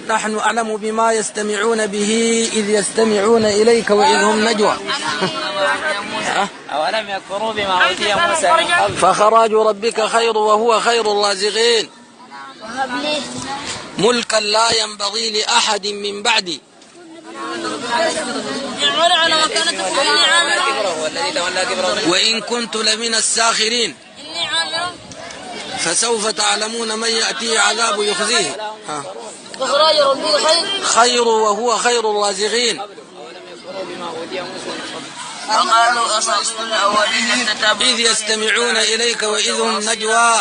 نحن أعلم بما يستمعون به إذ يستمعون إليك وإذ هم نجوى. أولم يكفروا بما أوتي موسى من قبل فخراج ربك خير وهو خير الرازقين. ملكا لا ينبغي لأحد من بعدي وإن كنت لمن الساخرين فسوف تعلمون من يأتيه عذاب يخزيه. فخراج ربك خير وهو خير الرازقين. وقالوا أساطير الأولين إذ يستمعون إليك وإذ هم نجوى.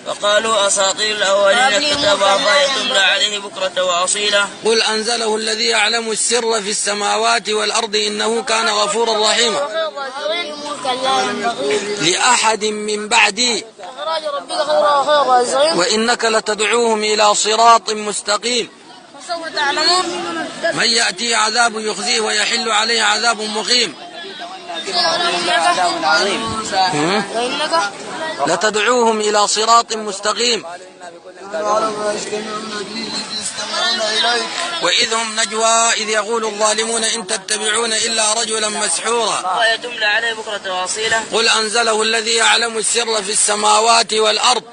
وقالوا أساطير الأولين اكتتبها فيتملى عليه بكرة وأصيلا. قل أنزله الذي يعلم السر في السماوات والأرض إنه كان غفورا رحيما. لأحد من بعدي وإنك لتدعوهم إلى صراط مستقيم. من يأتي عذاب يخزيه ويحل عليه عذاب مقيم. لتدعوهم إلى صراط مستقيم. وإذ هم نجوى إذ يقول الظالمون إن تتبعون إلا رجلا مسحورا. قل أنزله الذي يعلم السر في السماوات والأرض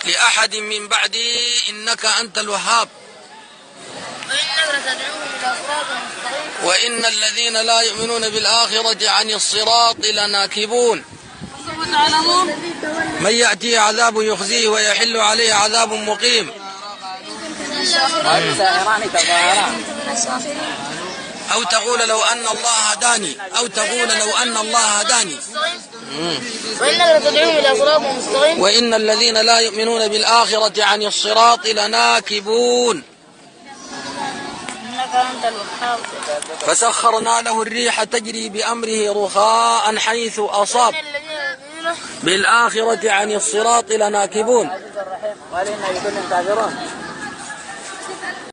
لأحد من بعدي إنك أنت الوهاب. وإن الذين لا يؤمنون بالآخرة عن الصراط لناكبون. من يأتيه عذاب يخزيه ويحل عليه عذاب مقيم. أو تقول لو أن الله هداني وإن الذين لا يؤمنون بالآخرة عن الصراط لناكبون. فسخرنا له الريح تجري بأمره رخاء حيث أصاب. بالآخرة عن الصراط لناكبون.